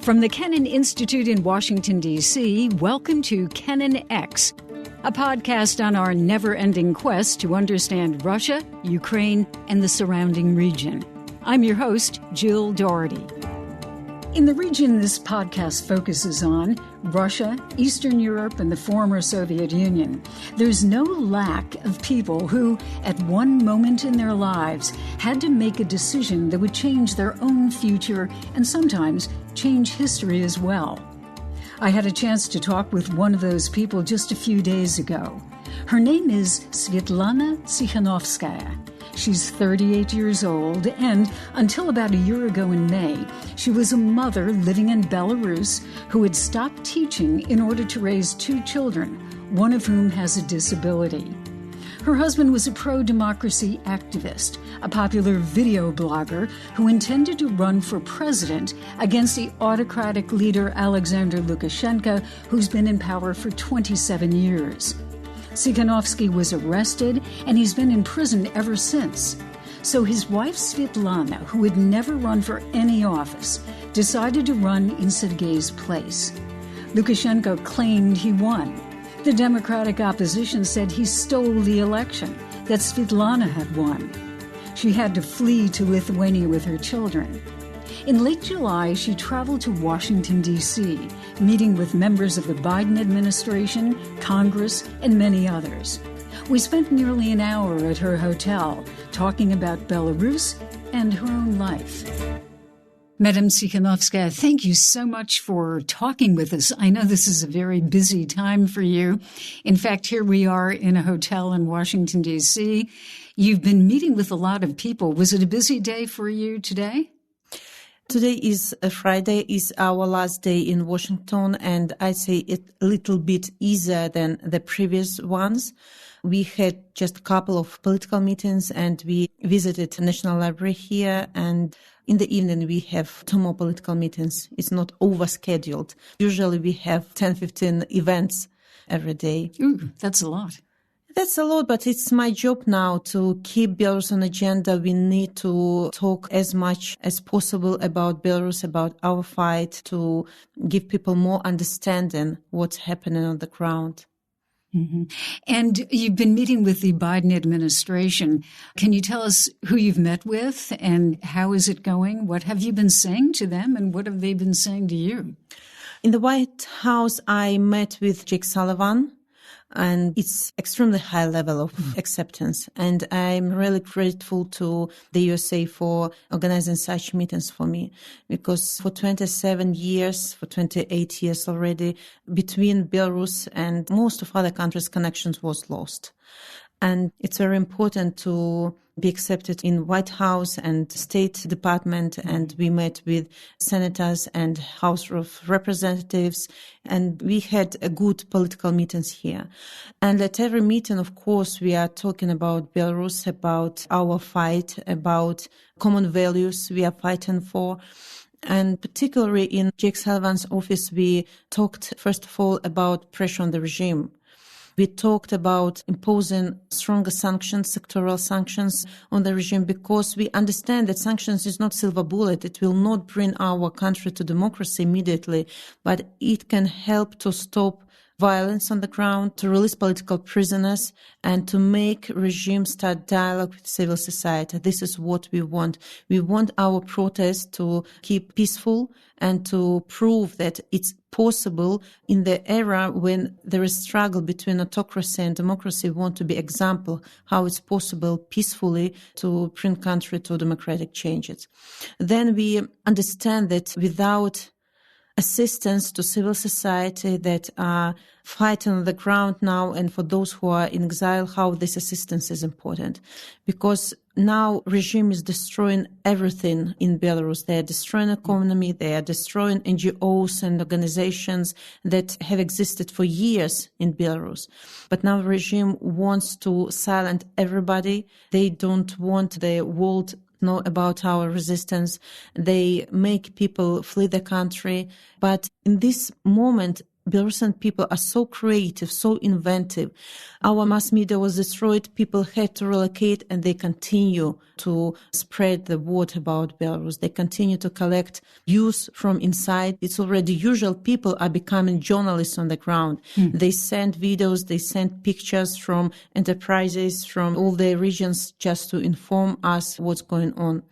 From the Kennan Institute in Washington, D.C., welcome to KennanX, a podcast on our never-ending quest to understand Russia, Ukraine, and the surrounding region. I'm your host, Jill Dougherty. In the region this podcast focuses on, Russia, Eastern Europe, and the former Soviet Union, there's no lack of people who, at one moment in their lives, had to make a decision that would change their own future and sometimes change history as well. I had a chance to talk with one of those people just a few days ago. Her name is Svetlana Tikhanovskaya. She's 38 years old, and until about a year ago in May, she was a mother living in Belarus who had stopped teaching in order to raise two children, one of whom has a disability. Her husband was a pro-democracy activist, a popular video blogger who intended to run for president against the autocratic leader Alexander Lukashenko, who's been in power for 27 years. Tikhanovsky was arrested, and he's been in prison ever since. So his wife Svetlana, who had never run for any office, decided to run in Sergei's place. Lukashenko claimed he won. The Democratic opposition said he stole the election, that Svetlana had won. She had to flee to Lithuania with her children. In late July, she traveled to Washington, D.C., meeting with members of the Biden administration, Congress, and many others. We spent nearly an hour at her hotel talking about Belarus and her own life. Madam Tikhanovskaya, thank you so much for talking with us. I know this is a very busy time for you. In fact, here we are in a hotel in Washington, D.C. You've been meeting with a lot of people. Was it a busy day for you today? Today is a Friday, is our last day in Washington, and I'd say it a little bit easier than the previous ones. We had just a couple of political meetings, and we visited the National Library here, and in the evening we have two more political meetings. It's not overscheduled. Usually we have 10-15 events every day. Ooh, that's a lot. That's a lot, but it's my job now to keep Belarus on agenda. We need to talk as much as possible about Belarus, about our fight, to give people more understanding what's happening on the ground. Mm-hmm. And you've been meeting with the Biden administration. Can you tell us who you've met with and how is it going? What have you been saying to them and what have they been saying to you? In the White House, I met with Jake Sullivan. And it's extremely high level of acceptance. And I'm really grateful to the USA for organizing such meetings for me, because for 27 years, for 28 years already, between Belarus and most of other countries, connections was lost. And it's very important to be accepted in White House and State Department. And we met with senators and House of Representatives. And we had a good political meetings here. And at every meeting, of course, we are talking about Belarus, about our fight, about common values we are fighting for. And particularly in Jake Sullivan's office, we talked, first of all, about pressure on the regime. We talked about imposing stronger sanctions, sectoral sanctions on the regime, because we understand that sanctions is not silver bullet. It will not bring our country to democracy immediately, but it can help to stop violence on the ground, to release political prisoners, and to make regime start dialogue with civil society. This is what we want. We want our protest to keep peaceful and to prove that it's possible in the era when there is struggle between autocracy and democracy. We want to be example how it's possible peacefully to bring country to democratic changes. Then we understand that without assistance to civil society that are fighting on the ground now, and for those who are in exile, how this assistance is important. Because now regime is destroying everything in Belarus. They are destroying economy, they are destroying NGOs and organizations that have existed for years in Belarus. But now regime wants to silence everybody. They don't want the world know about our resistance. They make people flee the country. But in this moment, Belarusian people are so creative, so inventive. Our mass media was destroyed. People had to relocate, and they continue to spread the word about Belarus. They continue to collect news from inside. It's already usual. People are becoming journalists on the ground. They send videos, they send pictures from enterprises, from all the regions just to inform us what's going on.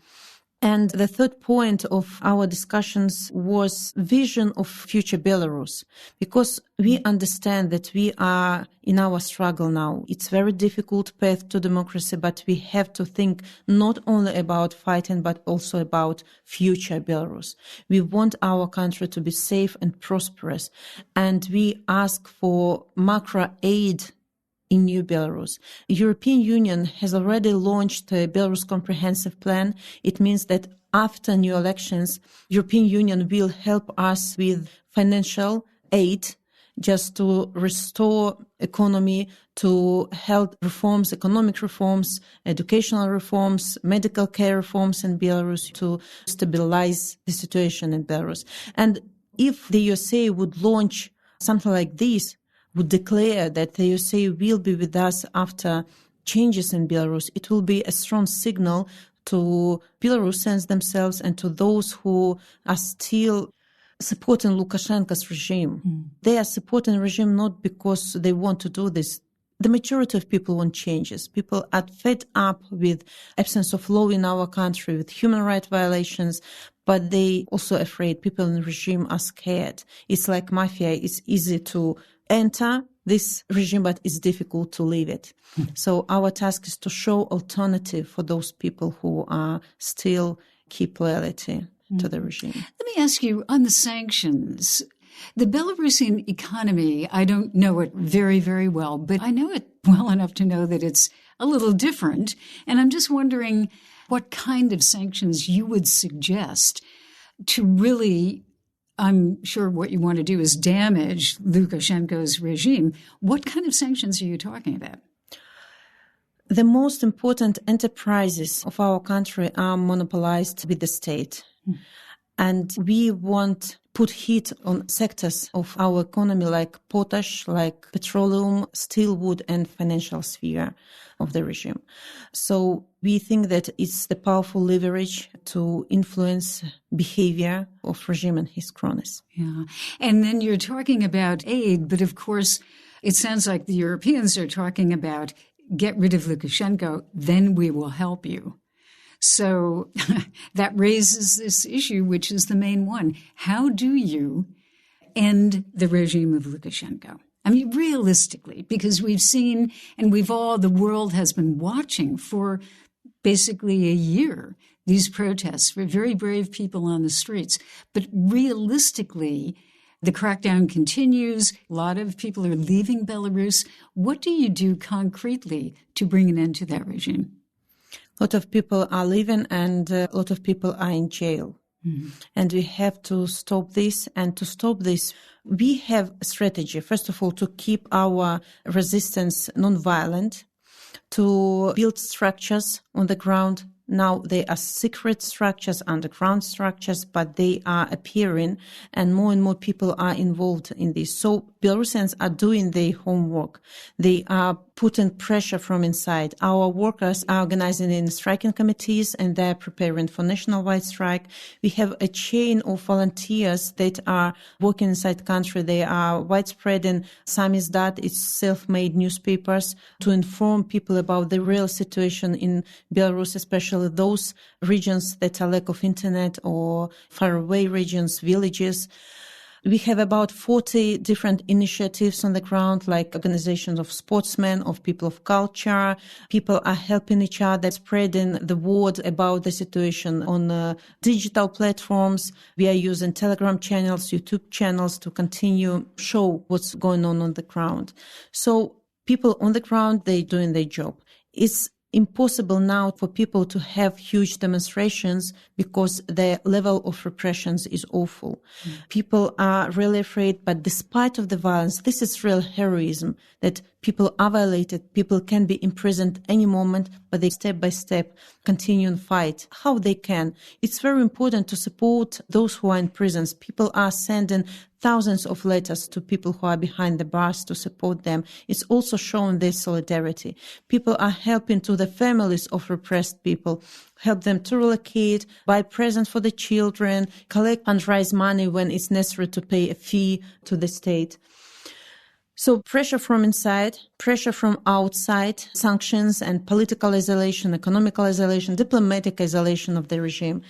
And the third point of our discussions was vision of future Belarus, because we understand that we are in our struggle now. It's very difficult path to democracy, but we have to think not only about fighting, but also about future Belarus. We want our country to be safe and prosperous, and we ask for macro aid in New Belarus. The European Union has already launched a Belarus Comprehensive Plan. It means that after new elections, European Union will help us with financial aid just to restore economy, to health reforms, economic reforms, educational reforms, medical care reforms in Belarus, to stabilize the situation in Belarus. And if the USA would launch something like this, would declare that the USA will be with us after changes in Belarus, it will be a strong signal to Belarusians themselves and to those who are still supporting Lukashenko's regime. They are supporting the regime not because they want to do this. The majority of people want changes. People are fed up with absence of law in our country, with human rights violations, but they also afraid. People in the regime are scared. It's like mafia. It's easy to enter this regime, but it's difficult to leave it. So our task is to show alternative for those people who are still keep loyalty to the regime. Let me ask you on the sanctions. The Belarusian economy, I don't know it very, very well, but I know it well enough to know that it's a little different. And I'm just wondering what kind of sanctions you would suggest to really, I'm sure what you want to do is damage Lukashenko's regime. What kind of sanctions are you talking about? The most important enterprises of our country are monopolized with the state. And we want put heat on sectors of our economy like potash, like petroleum, steel, wood, and financial sphere of the regime. So we think that it's the powerful leverage to influence behavior of regime and his cronies. Yeah. And then you're talking about aid, but of course, it sounds like the Europeans are talking about get rid of Lukashenko, then we will help you. So that raises this issue, which is the main one. How do you end the regime of Lukashenko? I mean, realistically, because we've seen, and the world has been watching for basically a year, these protests for very brave people on the streets. But realistically, the crackdown continues. A lot of people are leaving Belarus. What do you do concretely to bring an end to that regime? A lot of people are leaving and a lot of people are in jail. And we have to stop this. And to stop this, we have a strategy, first of all, to keep our resistance non-violent, to build structures on the ground. Now they are secret structures, underground structures, but they are appearing and more people are involved in this. So Belarusians are doing their homework. They are putting pressure from inside. Our workers are organizing in striking committees and they're preparing for nationwide strike. We have a chain of volunteers that are working inside the country. They are widespread in Samizdat, it's self-made newspapers, to inform people about the real situation in Belarus, especially those regions that are lack of internet or faraway regions, villages. We have about 40 different initiatives on the ground, like organizations of sportsmen, of people of culture. People are helping each other, spreading the word about the situation on digital platforms. We are using Telegram channels, YouTube channels to continue show what's going on the ground. So people on the ground, they're doing their job. It's impossible now for people to have huge demonstrations because the level of repressions is awful. People are really afraid, but despite of the violence, this is real heroism, that people are violated, people can be imprisoned any moment, but they step by step continue and fight how they can. It's very important to support those who are in prisons. People are sending thousands of letters to people who are behind the bars to support them. It's also shown their solidarity. People are helping to the families of repressed people, help them to relocate, buy presents for the children, collect and raise money when it's necessary to pay a fee to the state. So pressure from inside, pressure from outside, sanctions and political isolation, economical isolation, diplomatic isolation of the regime.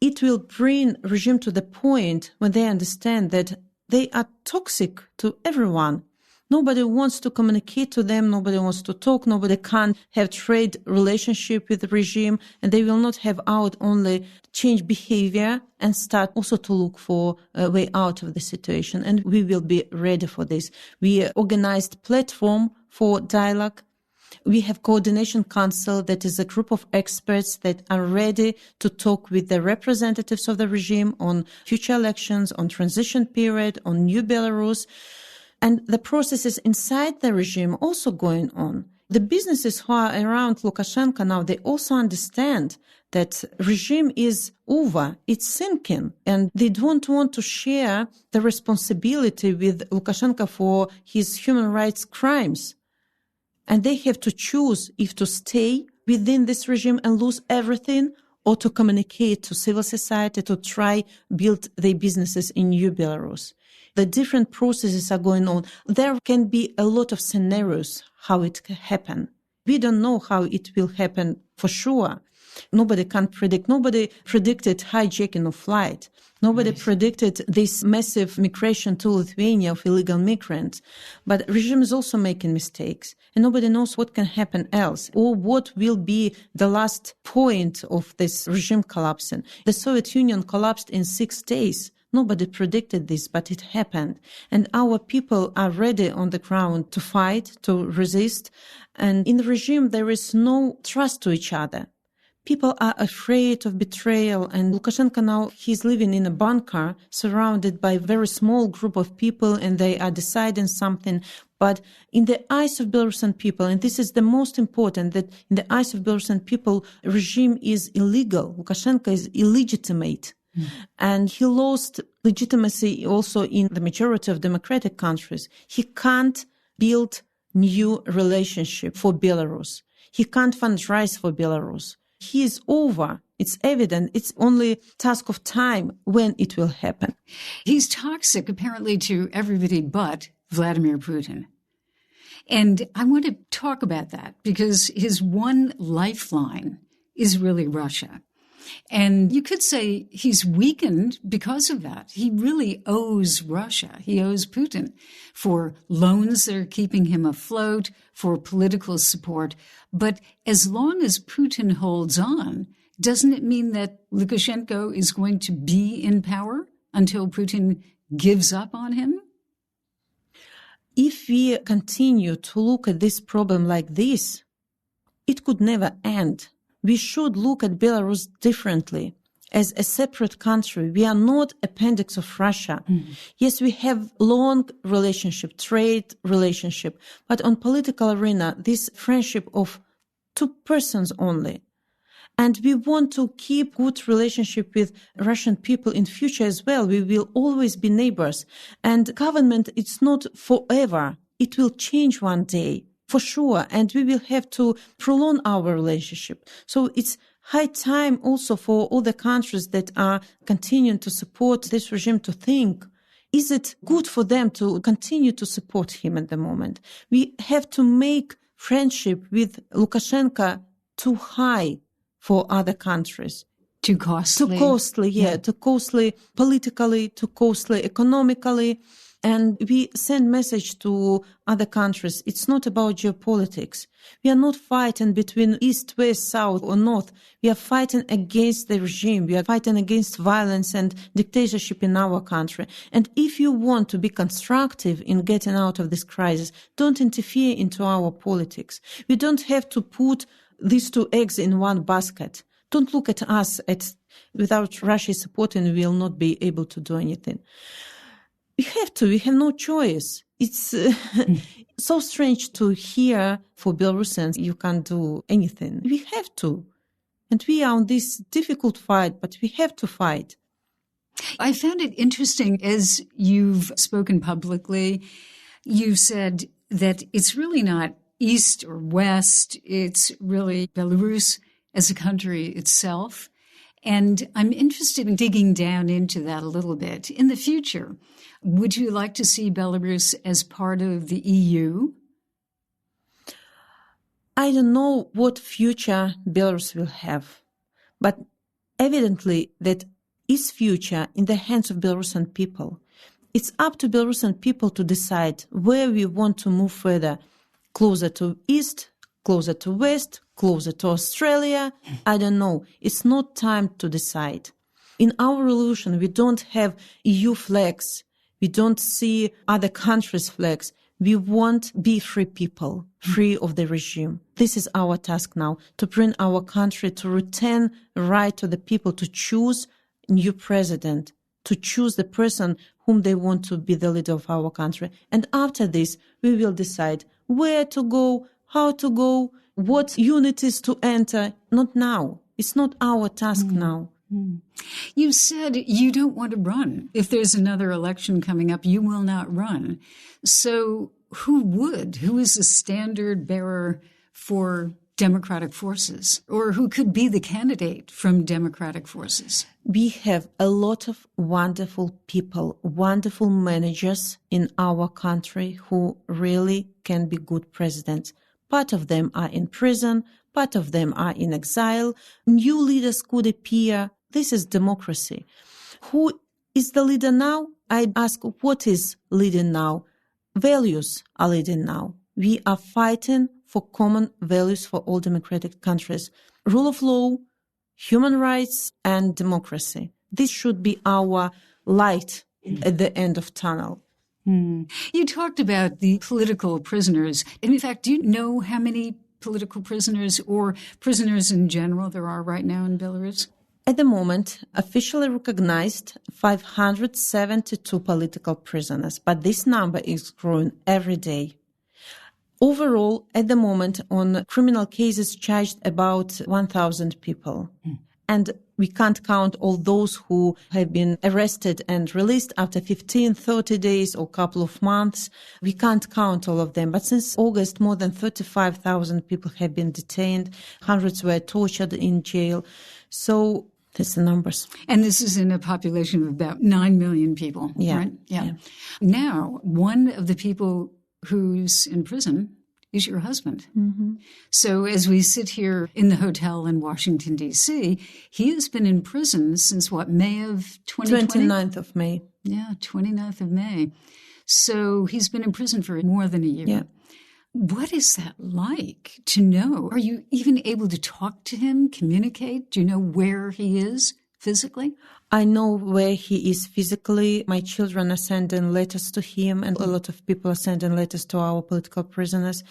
It will bring regime to the point when they understand that they are toxic to everyone. Nobody wants to communicate to them. Nobody wants to talk. Nobody can have trade relationship with the regime. And they will not have out only change behavior and start also to look for a way out of the situation. And we will be ready for this. We organized platform for dialogue. We have Coordination Council, that is a group of experts that are ready to talk with the representatives of the regime on future elections, on transition period, on new Belarus. And the processes inside the regime also going on. The businesses who are around Lukashenko now, they also understand that regime is over, it's sinking, and they don't want to share the responsibility with Lukashenko for his human rights crimes. And they have to choose if to stay within this regime and lose everything, or to communicate to civil society, to try build their businesses in new Belarus. The different processes are going on. There can be a lot of scenarios how it can happen. We don't know how it will happen for sure. Nobody can predict. Nobody predicted hijacking of flight. Nobody predicted this massive migration to Lithuania of illegal migrants. But regime is also making mistakes. And nobody knows what can happen else or what will be the last point of this regime collapsing. The Soviet Union collapsed in 6 days. Nobody predicted this, but it happened. And our people are ready on the ground to fight, to resist. And in the regime, there is no trust to each other. People are afraid of betrayal. And Lukashenko now, he's living in a bunker surrounded by a very small group of people, and they are deciding something. But in the eyes of Belarusian people, and this is the most important, that in the eyes of Belarusian people, regime is illegal. Lukashenko is illegitimate. And he lost legitimacy also in the majority of democratic countries. He can't build new relationship for Belarus. He can't fundraise for Belarus. He is over. It's evident. It's only task of time when it will happen. He's toxic, apparently, to everybody but Vladimir Putin. And I want to talk about that because his one lifeline is really Russia. And you could say he's weakened because of that. He really owes Russia. He owes Putin for loans that are keeping him afloat, for political support. But as long as Putin holds on, doesn't it mean that Lukashenko is going to be in power until Putin gives up on him? If we continue to look at this problem like this, it could never end. We should look at Belarus differently. As a separate country, we are not appendix of Russia. Yes, we have long relationship, trade relationship, but on political arena, this friendship of 2 persons only. And we want to keep good relationship with Russian people in future as well. We will always be neighbors. And government, it's not forever. It will change one day. For sure, and we will have to prolong our relationship. So it's high time also for all the countries that are continuing to support this regime to think, is it good for them to continue to support him at the moment? We have to make friendship with Lukashenko too high for other countries. Too costly. Too costly, too costly politically, too costly economically. And we send message to other countries. It's not about geopolitics. We are not fighting between east, west, south, or north. We are fighting against the regime. We are fighting against violence and dictatorship in our country. And if you want to be constructive in getting out of this crisis, don't interfere into our politics. We don't have to put these 2 eggs in one basket. Don't look at us. Without Russia supporting, we will not be able to do anything. We have to. We have no choice. It's so strange to hear for Belarusians, you can't do anything. We have to. And we are on this difficult fight, but we have to fight. I found it interesting as you've spoken publicly, you've said that it's really not East or West, it's really Belarus as a country itself. And I'm interested in digging down into that a little bit. In the future, would you like to see Belarus as part of the EU? I don't know what future Belarus will have, but evidently that is future in the hands of Belarusian people. It's up to Belarusian people to decide where we want to move further, closer to East, closer to West, closer to Australia. I don't know. It's not time to decide. In our revolution, we don't have EU flags. We don't see other countries' flags. We want to be free people, free of the regime. This is our task now, to bring our country to return right to the people to choose new president, to choose the person whom they want to be the leader of our country. And after this, we will decide where to go, how to go, what unities to enter. Not now. It's not our task now. You said you don't want to run. If there's another election coming up, you will not run. So who would? Who is the standard bearer for democratic forces? Or who could be the candidate from democratic forces? We have a lot of wonderful people, wonderful managers in our country who really can be good presidents. Part of them are in prison, part of them are in exile. New leaders could appear. This is democracy. Who is the leader now? I ask, what is leading now? Values are leading now. We are fighting for common values for all democratic countries. Rule of law, human rights, and democracy. This should be our light at the end of tunnel. You talked about the political prisoners. In fact, do you know how many political prisoners or prisoners in general there are right now in Belarus? At the moment, officially recognized 572 political prisoners, but this number is growing every day. Overall, at the moment, on criminal cases charged about 1,000 people. And we can't count all those who have been arrested and released after 15, 30 days or couple of months. We can't count all of them. But since August, more than 35,000 people have been detained. Hundreds were tortured in jail. So that's the numbers. And this is in a population of about 9 million people, right? Yeah. Now, one of the people who's in prison is your husband. So as we sit here in the hotel in Washington, D.C., he has been in prison since what, May of 2020? 29th of May. Yeah, 29th of May. So he's been in prison for more than a year. Yeah. What is that like to know? Are you even able to talk to him, communicate? Do you know where he is physically? I know where he is physically. My children are sending letters to him, and a lot of people are sending letters to our political prisoners.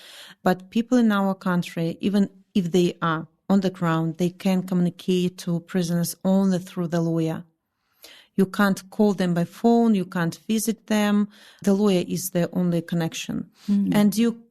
But people in our country, even if they are on the ground, they can communicate to prisoners only through the lawyer. You can't call them by phone. You can't visit them. The lawyer is the only connection. And you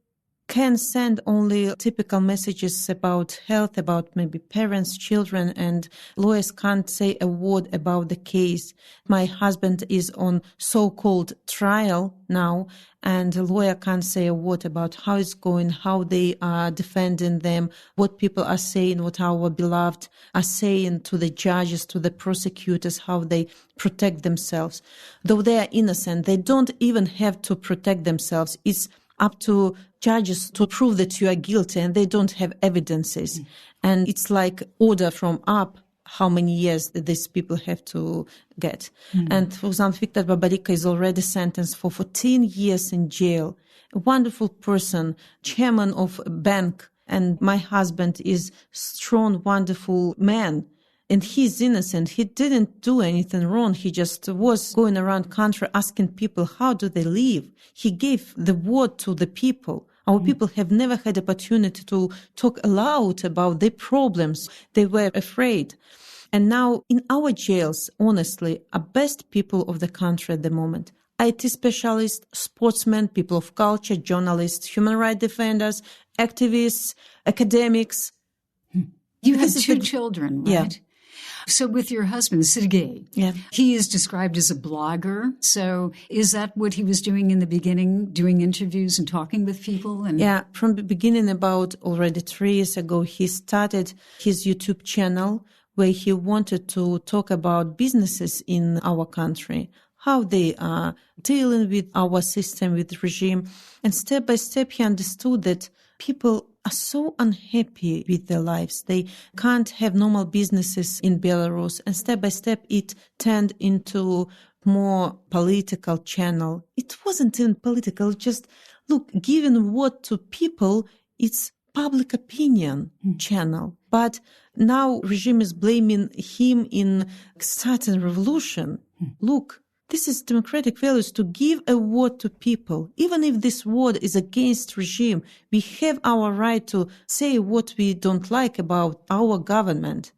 can send only typical messages about health, about maybe parents, children, and lawyers can't say a word about the case. My husband is on so-called trial now, and the lawyer can't say a word about how it's going, how they are defending them, what people are saying, what our beloved are saying to the judges, to the prosecutors, how they protect themselves. Though they are innocent, they don't even have to protect themselves. It's up to judges to prove that you are guilty, and they don't have evidences. And it's like order from up how many years that these people have to get. And for example, Viktor Babarika is already sentenced for 14 years in jail. A wonderful person, chairman of a bank, and my husband is strong, wonderful man. And he's innocent. He didn't do anything wrong. He just was going around country asking people, how do they live? He gave the word to the people. Our people have never had opportunity to talk aloud about their problems. They were afraid. And now in our jails, honestly, are best people of the country at the moment. IT specialists, sportsmen, people of culture, journalists, human rights defenders, activists, academics. You have two children, right? Yeah. So with your husband, Sergei, he is described as a blogger. So is that what he was doing in the beginning, doing interviews and talking with people? Yeah, from the beginning, about already 3 years ago, he started his YouTube channel where he wanted to talk about businesses in our country, how they are dealing with our system, with the regime. And step by step, he understood that people are so unhappy with their lives. They can't have normal businesses in Belarus. And step by step, it turned into more political channel. It wasn't even political, just, look, giving what to people, it's public opinion channel. But now regime is blaming him in starting revolution. Look, this is democratic values, to give a word to people. Even if this word is against regime, we have our right to say what we don't like about our government.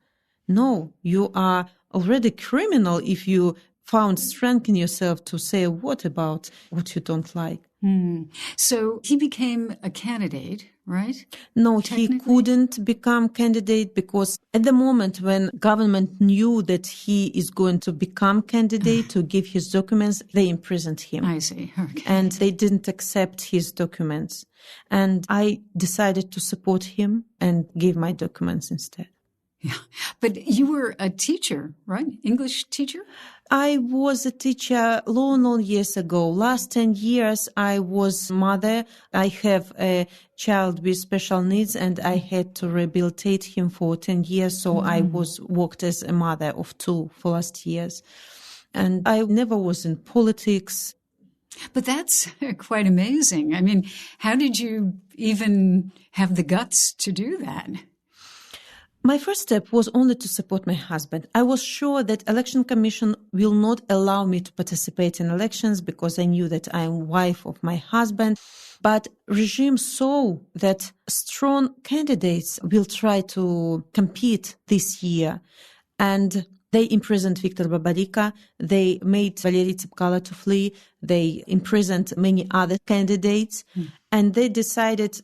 No, you are already criminal if you found strength in yourself to say a word about what you don't like. So he became a candidate, right? No, he couldn't become candidate because at the moment when government knew that he is going to become candidate to give his documents, they imprisoned him. I see. Okay. And they didn't accept his documents. And I decided to support him and give my documents instead. Yeah. But you were a teacher, right? English teacher? I was a teacher long years ago. Last 10 years, I was mother. I have a child with special needs and I had to rehabilitate him for 10 years. So I worked as a mother of 2 for last years. And I never was in politics. But that's quite amazing. I mean, how did you even have the guts to do that? My first step was only to support my husband. I was sure that election commission will not allow me to participate in elections because I knew that I am wife of my husband. But regime saw that strong candidates will try to compete this year. And they imprisoned Viktor Babarika. They made Valery Tsepkalo to flee. They imprisoned many other candidates. And they decided,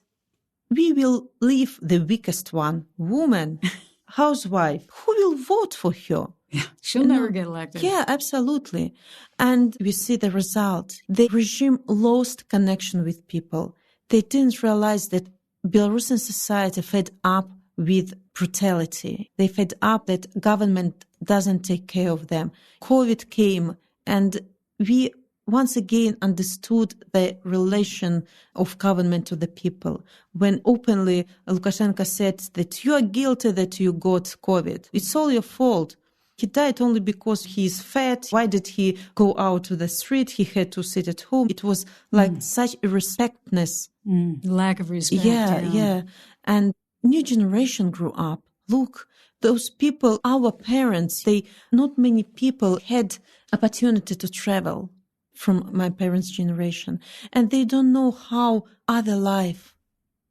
we will leave the weakest one, woman, housewife. Who will vote for her? Yeah, she'll never get elected. Yeah, absolutely. And we see the result. The regime lost connection with people. They didn't realize that Belarusian society fed up with brutality. They fed up that government doesn't take care of them. COVID came and we once again understood the relation of government to the people. When openly Lukashenko said that you are guilty that you got COVID. It's all your fault. He died only because he is fat. Why did he go out to the street? He had to sit at home. It was like such a respectness. Lack of respect. Yeah. And new generation grew up. Look, those people, our parents, not many people had opportunity to travel from my parents' generation. And they don't know how other life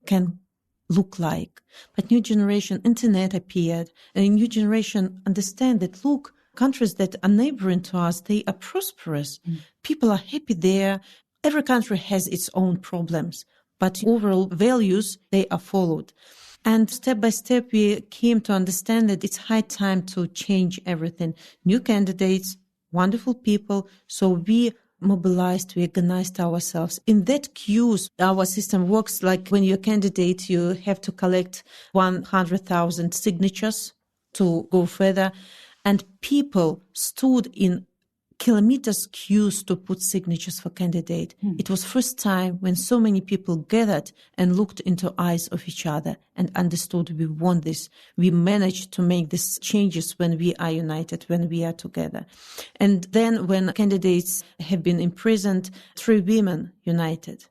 can look like. But new generation, internet appeared, and a new generation understand that, look, countries that are neighboring to us, they are prosperous. People are happy there. Every country has its own problems, but overall values, they are followed. And step by step, we came to understand that it's high time to change everything. New candidates, wonderful people. So we mobilized, we organized ourselves. In that queues, our system works like when you're a candidate, you have to collect 100,000 signatures to go further. And people stood in kilometers queues to put signatures for candidate. It was first time when so many people gathered and looked into eyes of each other and understood we want this. We managed to make these changes when we are united, when we are together. And then when candidates have been imprisoned, 3 women united.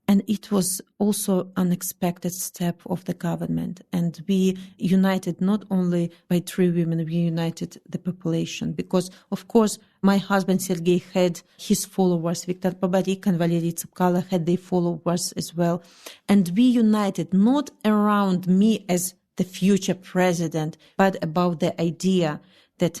And it was also an unexpected step of the government. And we united not only by 3 women, we united the population. Because, of course, my husband Sergei had his followers. Viktor Babarika and Valery Tsepkalo had their followers as well. And we united not around me as the future president, but about the idea that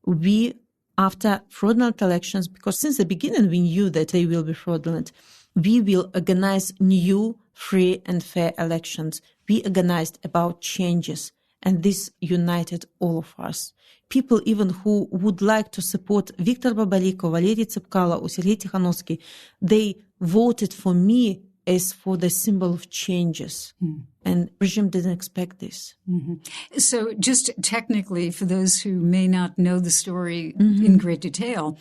we, after fraudulent elections, because since the beginning we knew that they will be fraudulent, we will organize new, free and fair elections. We organized about changes. And this united all of us. People even who would like to support Viktor Babariko, Valery Tsepkalo, or Sergei Tikhanovsky, they voted for me as for the symbol of changes. And regime didn't expect this. So just technically, for those who may not know the story in great detail,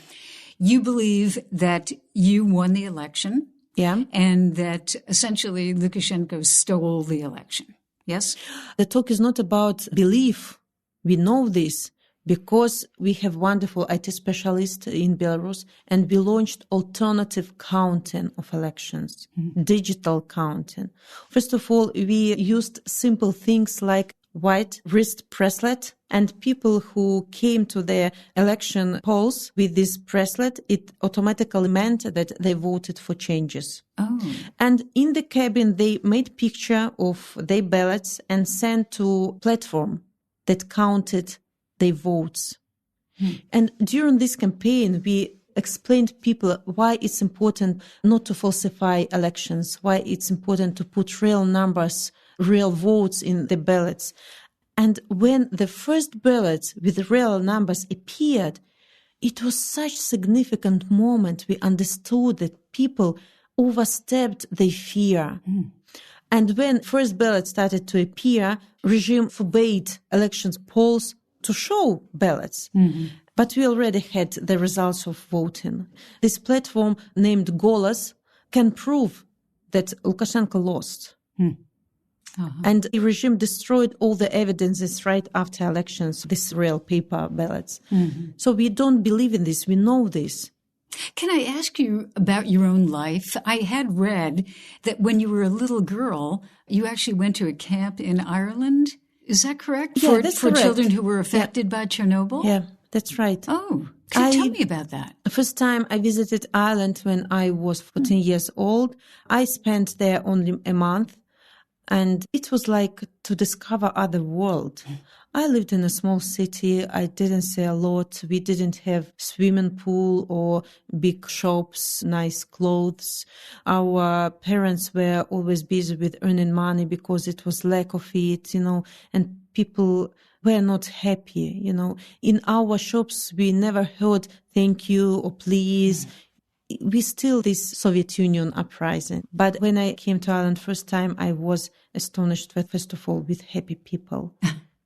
you believe that you won the election. Yeah. And that essentially Lukashenko stole the election. Yes? The talk is not about belief. We know this because we have wonderful IT specialists in Belarus, and we launched alternative counting of elections, digital counting. First of all, we used simple things like white wrist bracelet, and people who came to the election polls with this bracelet, it automatically meant that they voted for changes. Oh. And in the cabin, they made picture of their ballots and sent to platform that counted their votes. And during this campaign, we explained people why it's important not to falsify elections, why it's important to put real numbers, real votes in the ballots. And when the first ballots with real numbers appeared, it was such a significant moment. We understood that people overstepped their fear. And when first ballots started to appear, regime forbade elections polls to show ballots. But we already had the results of voting. This platform named Golos can prove that Lukashenko lost. And the regime destroyed all the evidences right after elections, these real paper ballots. So we don't believe in this. We know this. Can I ask you about your own life? I had read that when you were a little girl, you actually went to a camp in Ireland. Is that correct? Yeah, that's for correct. Children who were affected by Chernobyl? Yeah, that's right. Oh, could you tell me about that? The first time I visited Ireland when I was 14 years old. I spent there only a month. And it was like to discover other world. I lived in a small city. I didn't see a lot. We didn't have swimming pool or big shops, nice clothes. Our parents were always busy with earning money because it was lack of it, and people were not happy, In our shops, we never heard thank you or please. We still this Soviet Union uprising. But when I came to Ireland first time, I was astonished, first of all, with happy people.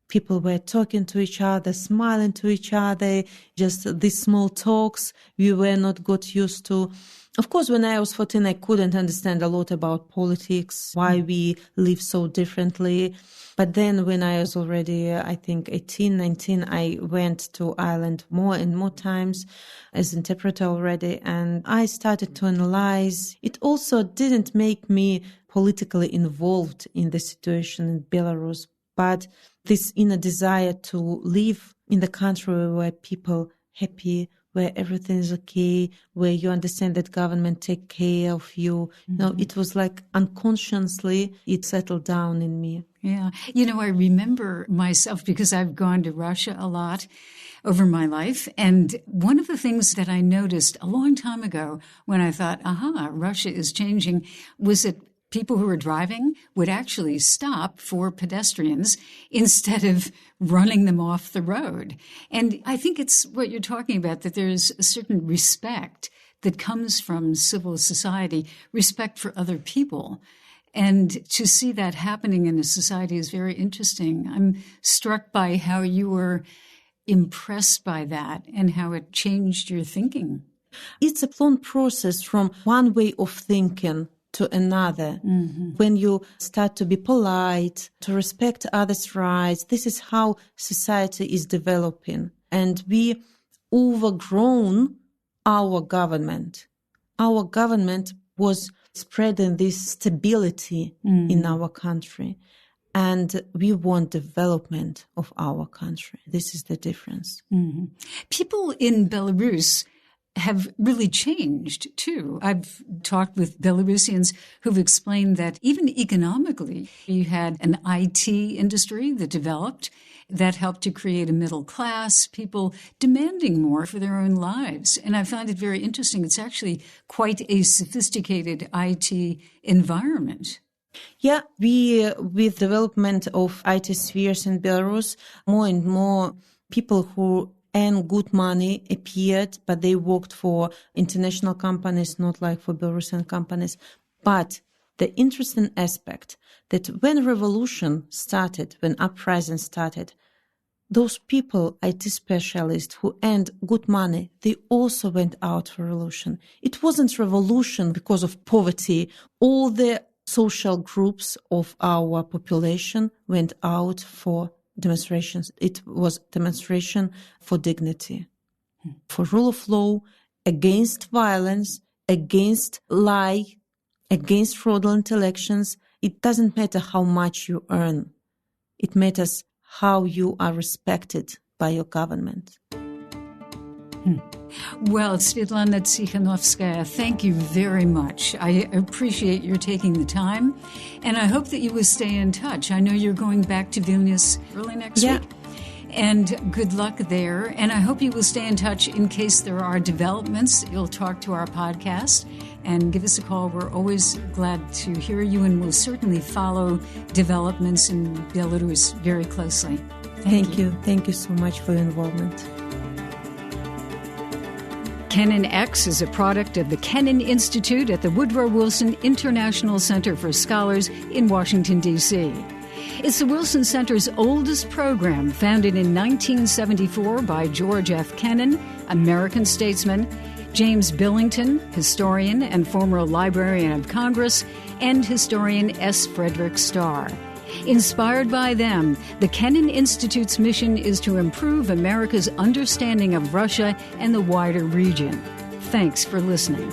People were talking to each other, smiling to each other, just these small talks we were not got used to. Of course, when I was 14, I couldn't understand a lot about politics, why we live so differently. But then when I was already, I think, 18, 19, I went to Ireland more and more times as interpreter already. And I started to analyze. It also didn't make me politically involved in the situation in Belarus, but this inner desire to live in the country where people happy, where everything is okay, where you understand that government take care of you. It was like unconsciously it settled down in me. Yeah. I remember myself because I've gone to Russia a lot over my life. And one of the things that I noticed a long time ago when I thought, Russia is changing, was that people who were driving would actually stop for pedestrians instead of running them off the road. And I think it's what you're talking about, that there's a certain respect that comes from civil society, respect for other people. And to see that happening in a society is very interesting. I'm struck by how you were impressed by that and how it changed your thinking. It's a long process from one way of thinking to another. When you start to be polite, to respect others' rights, this is how society is developing. And we overgrown our government. Our government was spreading this stability in our country. And we want development of our country. This is the difference. People in Belarus have really changed, too. I've talked with Belarusians who've explained that even economically, you had an IT industry that developed that helped to create a middle class, people demanding more for their own lives. And I find it very interesting. It's actually quite a sophisticated IT environment. Yeah, with development of IT spheres in Belarus, more and more people who earn good money appeared, but they worked for international companies, not like for Belarusian companies. But the interesting aspect that when revolution started, when uprising started, those people, IT specialists who earned good money, they also went out for revolution. It wasn't revolution because of poverty. All the social groups of our population went out for demonstrations. It was demonstration for dignity, for rule of law, against violence, against lie, against fraudulent elections. It doesn't matter how much you earn. It matters how you are respected by your government. Well, Svetlana Tikhanovskaya, thank you very much. I appreciate your taking the time, and I hope that you will stay in touch. I know you're going back to Vilnius early next week. And good luck there. And I hope you will stay in touch in case there are developments. You'll talk to our podcast and give us a call. We're always glad to hear you, and we'll certainly follow developments in Belarus very closely. Thank you. Thank you so much for your involvement. KennanX is a product of the Kennan Institute at the Woodrow Wilson International Center for Scholars in Washington, D.C. It's the Wilson Center's oldest program, founded in 1974 by George F. Kennan, American statesman, James Billington, historian and former Librarian of Congress, and historian S. Frederick Starr. Inspired by them, the Kennan Institute's mission is to improve America's understanding of Russia and the wider region. Thanks for listening.